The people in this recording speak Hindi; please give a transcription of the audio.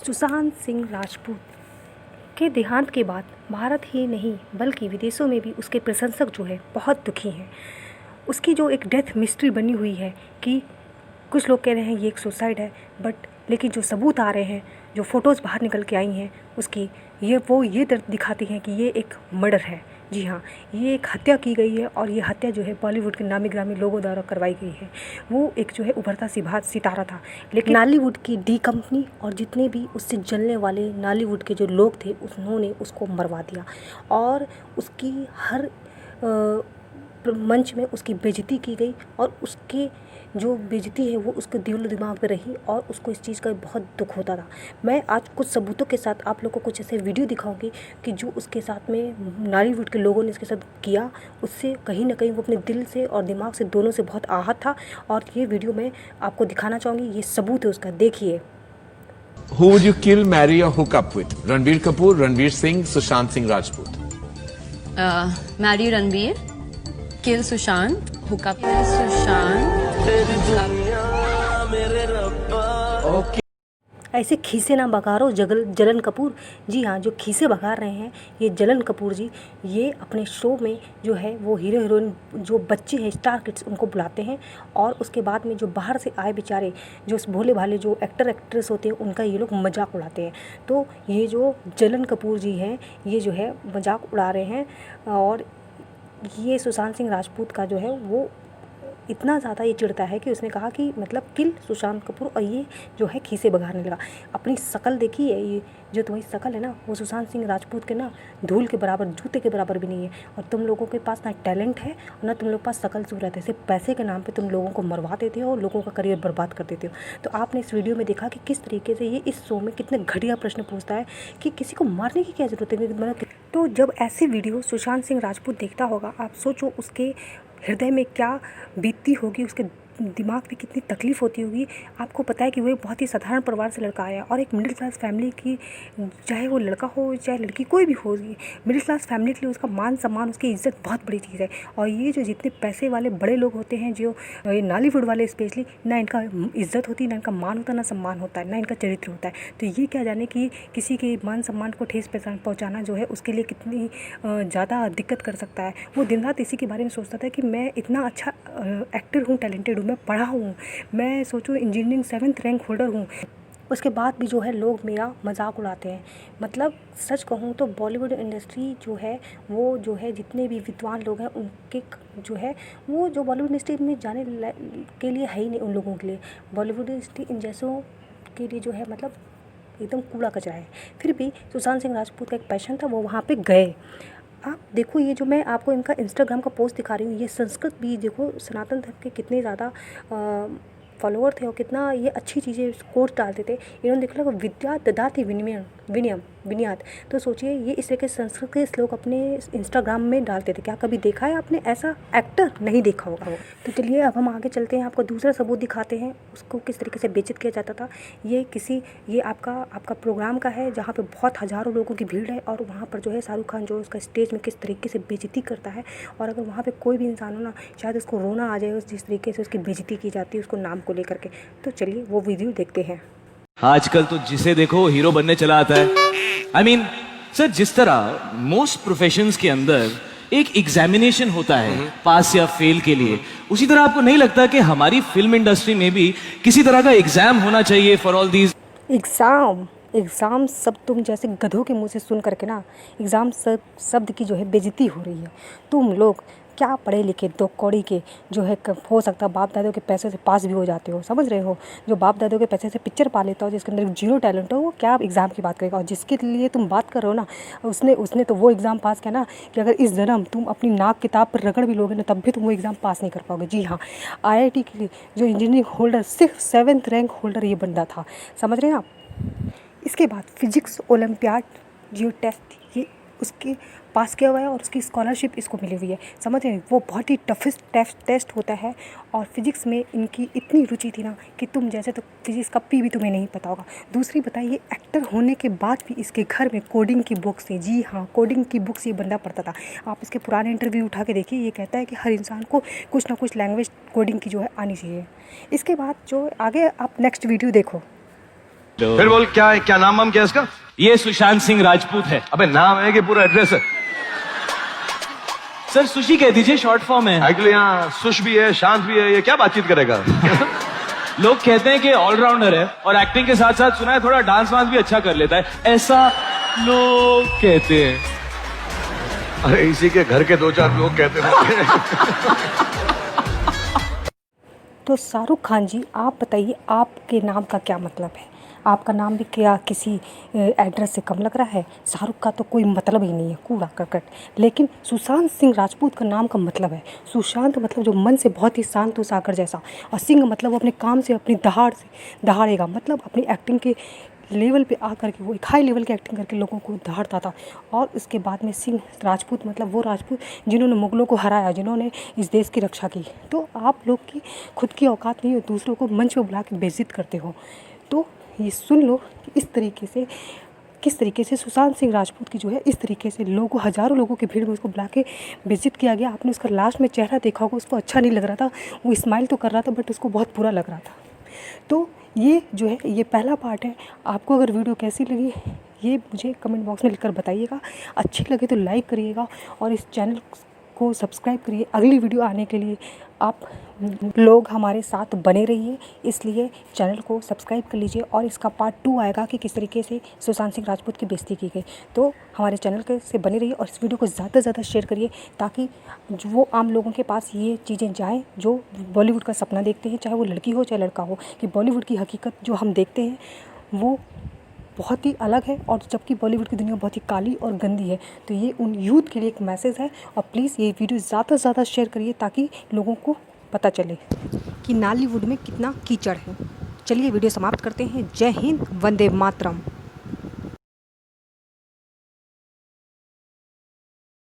सुशांत सिंह राजपूत के देहांत के बाद भारत ही नहीं बल्कि विदेशों में भी उसके प्रशंसक जो है बहुत दुखी हैं। उसकी जो एक डेथ मिस्ट्री बनी हुई है कि कुछ लोग कह रहे हैं ये एक सुसाइड है, बट लेकिन जो सबूत आ रहे हैं, जो फ़ोटोज़ बाहर निकल के आई हैं उसकी, ये दर्द दिखाती हैं कि ये एक मर्डर है। जी हाँ, ये एक हत्या की गई है और ये हत्या जो है बॉलीवुड के नामी गिरामी लोगों द्वारा करवाई गई है। वो एक जो है उभरता सितारा था, लेकिन नालीवुड की डी कंपनी और जितने भी उससे जलने वाले नालीवुड के जो लोग थे उन्होंने उसको मरवा दिया और उसकी हर मंच में उसकी बेइज्जती की गई और उसके जो बेइज्जती है वो उसके दिलो दिमाग में रही और उसको इस चीज़ का बहुत दुख होता था। मैं आज कुछ सबूतों के साथ आप लोगों को कुछ ऐसे वीडियो दिखाऊंगी कि जो उसके साथ में नॉलीवुड के लोगों ने इसके साथ किया, उससे कहीं ना कहीं वो अपने दिल से और दिमाग से दोनों से बहुत आहत था और ये वीडियो मैं आपको दिखाना चाहूँगी। ये सबूत है उसका, देखिए। Who would you kill, marry or hook up with? Ranbir Kapoor, Ranveer Singh, Sushant Singh Rajput. Marry Ranbir, kill Sushant, hook up with Sushant. Okay. ऐसे खीसे ना बघारो जलन कपूर। जी हाँ, जो खीसे बघार रहे हैं ये जलन कपूर जी। ये अपने शो में जो है वो हीरो हीरोइन जो बच्चे हैं स्टार किड्स उनको बुलाते हैं और उसके बाद में जो बाहर से आए बेचारे जो भोले भाले जो एक्टर एक्ट्रेस होते हैं उनका ये लोग मजाक उड़ाते हैं। तो ये जो जलन कपूर जी हैं ये जो है मजाक उड़ा रहे हैं और ये सुशांत सिंह राजपूत का जो है वो इतना ज़्यादा ये चिढ़ता है कि उसने कहा कि मतलब किल सुशांत कपूर, और ये जो है खीसे बघारने लगा। अपनी शकल देखी है, ये जो तुम्हारी शकल है ना वो सुशांत सिंह राजपूत के ना धूल के बराबर, जूते के बराबर भी नहीं है। और तुम लोगों के पास ना टैलेंट है और ना तुम लोग के पास शकल सूरत है। सिर्फ पैसे के नाम पे तुम लोगों को मरवा देते हो और लोगों का करियर बर्बाद कर देते हो। तो आपने इस वीडियो में देखा कि किस तरीके से ये इस शो में कितने घटिया प्रश्न पूछता है कि किसी को मारने की क्या ज़रूरत है। मतलब तो जब ऐसी वीडियो सुशांत सिंह राजपूत देखता होगा, आप सोचो उसके हृदय में क्या बीतती होगी, उसके दिमाग में कितनी तकलीफ़ होती होगी। आपको पता है कि वो एक बहुत ही साधारण परिवार से लड़का आया और एक मिडिल क्लास फैमिली की, चाहे वो लड़का हो चाहे लड़की कोई भी हो, मिडिल क्लास फैमिली के लिए उसका मान सम्मान, उसकी इज़्ज़त बहुत बड़ी चीज़ है। और ये जो जितने पैसे वाले बड़े लोग होते हैं, जो ये नॉलीवुड वाले स्पेशली, ना इनका इज़्ज़त होती, ना इनका मान होता, ना सम्मान होता है, ना इनका चरित्र होता है। तो ये क्या जाने कि किसी के मान सम्मान को ठेस पहुँचाना जो है उसके लिए कितनी ज़्यादा दिक्कत कर सकता है। वो दिन रात इसी के बारे में सोचता था कि मैं इतना अच्छा एक्टर हूँ, टैलेंटेड हूँ, मैं पढ़ा हूँ, मैं सोचो इंजीनियरिंग 7th रैंक होल्डर हूँ। उसके बाद भी जो है लोग मेरा मजाक उड़ाते हैं। मतलब सच कहूँ तो बॉलीवुड इंडस्ट्री जो है वो जो है जितने भी विद्वान लोग हैं उनके जो है वो जो बॉलीवुड इंडस्ट्री में जाने के लिए है ही नहीं। उन लोगों के लिए बॉलीवुड इंडस्ट्री इन जैसों के लिए जो है मतलब एकदम कूड़ा कचरा है। फिर भी सुशांत सिंह राजपूत का एक पैशन था, वो वहाँ पे गए। आप देखो ये जो मैं आपको इनका इंस्टाग्राम का पोस्ट दिखा रही हूँ, ये संस्कृत भी देखो, सनातन धर्म के कितने ज़्यादा फॉलोअर थे और कितना ये अच्छी चीज़ें कोर्स डालते थे। इन्होंने देखा विद्या ददाति विनयात। तो सोचिए ये इस तरह के संस्कृत के श्लोक अपने इंस्टाग्राम में डालते थे। क्या कभी देखा है आपने ऐसा एक्टर? नहीं देखा होगा वो। तो चलिए अब हम आगे चलते हैं, आपको दूसरा सबूत दिखाते हैं उसको किस तरीके से बेइज्जत किया जाता था। ये आपका प्रोग्राम का है जहाँ पे बहुत हज़ारों लोगों की भीड़ है और वहाँ पर जो है शाहरुख खान जो उसका स्टेज में किस तरीके से बेइज्जती करता है। और अगर वहाँ पे कोई भी इंसान हो ना, शायद उसको रोना आ जाए जिस तरीके से उसकी बेइज्जती की जाती है उसको नाम को लेकर के। तो चलिए वो वीडियो देखते हैं। आजकल तो जिसे देखो हीरो बनने चला आता है। आई मीन सर, जिस तरह मोस्ट प्रोफेशंस के अंदर एक एग्जामिनेशन होता है पास या फेल के लिए, उसी तरह आपको नहीं लगता कि हमारी फिल्म इंडस्ट्री में भी किसी तरह का एग्जाम होना चाहिए फॉर ऑल दीज? एग्ज़ाम सब तुम जैसे गधों के मुंह से सुन करके ना, एग्ज़ाम शब्द की जो है बेइज्जती हो रही है। तुम लोग क्या पढ़े लिखे दो कौड़ी के जो है हो सकता है बाप दादों के पैसे से पास भी हो जाते हो, समझ रहे हो? जो बाप दादों के पैसे से पिक्चर पा लेता हो, जिसके अंदर जीरो टैलेंट हो, वो क्या एग्ज़ाम की बात करेगा? और जिसके लिए तुम बात कर रहे हो ना, उसने तो वो एग्ज़ाम पास किया ना कि अगर इस जन्म तुम अपनी नाक किताब पर रगड़ भी लोगे ना तब भी तुम वो एग्ज़ाम पास नहीं कर पाओगे। जी हाँ, IIT के लिए जो इंजीनियरिंग होल्डर सिर्फ 7th रैंक होल्डर ये बंदा था, समझ रहे हैं आप? इसके बाद फिजिक्स ओलंपियाड जियो टेस्ट ये उसके पास किया हुआ है और उसकी स्कॉलरशिप इसको मिली हुई है, समझ रहे हैं? वो बहुत ही टफेस्ट टेस्ट होता है और फिजिक्स में इनकी इतनी रुचि थी ना कि तुम जैसे तो फिजिक्स का पी भी तुम्हें नहीं पता होगा। दूसरी बताइए, एक्टर होने के बाद भी इसके घर में कोडिंग की बुक्स थी। जी हाँ, कोडिंग की बुक्स ये बंदा पढ़ता था। आप इसके पुराने इंटरव्यू उठा के देखिए, ये कहता है कि हर इंसान को कुछ ना कुछ लैंग्वेज कोडिंग की जो है आनी चाहिए। इसके बाद जो आगे आप नेक्स्ट वीडियो देखो। फिर बोल, क्या है, क्या नाम क्या है इसका? ये सुशांत सिंह राजपूत है। अबे नाम है कि पूरा एड्रेस है? सर सुशी कह दीजिए, शॉर्ट फॉर्म है। एक्चुअली यहाँ सुश भी है, शांत भी है, ये क्या बातचीत करेगा? लोग कहते हैं कि ऑलराउंडर है और एक्टिंग के साथ साथ सुना है थोड़ा डांस वांस भी अच्छा कर लेता है, ऐसा लोग कहते हैं। अरे इसी के घर के 2-4 लोग कहते हैं। तो शाहरुख खान जी, आप बताइए आपके नाम का क्या मतलब है? आपका नाम भी क्या किसी एड्रेस से कम लग रहा है? शाहरुख का तो कोई मतलब ही नहीं है, कूड़ा करकट। लेकिन सुशांत सिंह राजपूत का नाम का मतलब है, सुशांत मतलब जो मन से बहुत ही शांत हो, सागर जैसा, और सिंह मतलब वो अपने काम से, अपनी दहाड़ से दहाड़ेगा, मतलब अपनी एक्टिंग के लेवल पे आकर के वो एक हाई लेवल की एक्टिंग करके लोगों को दहाड़ता था। और उसके बाद में सिंह राजपूत मतलब वो राजपूत जिन्होंने मुगलों को हराया, जिन्होंने इस देश की रक्षा की। तो आप लोग की खुद की औकात नहीं हो, दूसरों को मंच पे बुला के बेइज्जत करते हो। तो ये सुन लो कि इस तरीके से किस तरीके से सुशांत सिंह राजपूत की जो है इस तरीके से लोगों, हज़ारों लोगों की भीड़ में उसको बुला के बेइज्जत किया गया। आपने उसका लास्ट में चेहरा देखा होगा, उसको अच्छा नहीं लग रहा था, वो स्माइल तो कर रहा था बट उसको बहुत बुरा लग रहा था। तो ये जो है ये पहला पार्ट है। आपको अगर वीडियो कैसी लगी ये मुझे कमेंट बॉक्स में लिखकर बताइएगा। अच्छी लगे तो लाइक करिएगा और इस चैनल को सब्सक्राइब करिए। अगली वीडियो आने के लिए आप लोग हमारे साथ बने रहिए, इसलिए चैनल को सब्सक्राइब कर लीजिए। और इसका पार्ट 2 आएगा कि किस तरीके से सुशांत सिंह राजपूत की बेइज्जती की गई। तो हमारे चैनल के से बने रहिए और इस वीडियो को ज़्यादा से ज़्यादा शेयर करिए, ताकि वो आम लोगों के पास ये चीज़ें जाएँ जो बॉलीवुड का सपना देखते हैं, चाहे वो लड़की हो चाहे लड़का हो, कि बॉलीवुड की हकीकत जो हम देखते हैं वो बहुत ही अलग है, और जबकि बॉलीवुड की दुनिया बहुत ही काली और गंदी है। तो ये उन यूथ के लिए एक मैसेज है, और प्लीज़ ये वीडियो ज़्यादा से ज़्यादा शेयर करिए ताकि लोगों को पता चले कि नॉलीवुड में कितना कीचड़ है। चलिए वीडियो समाप्त करते हैं। जय हिंद, वंदे मातरम।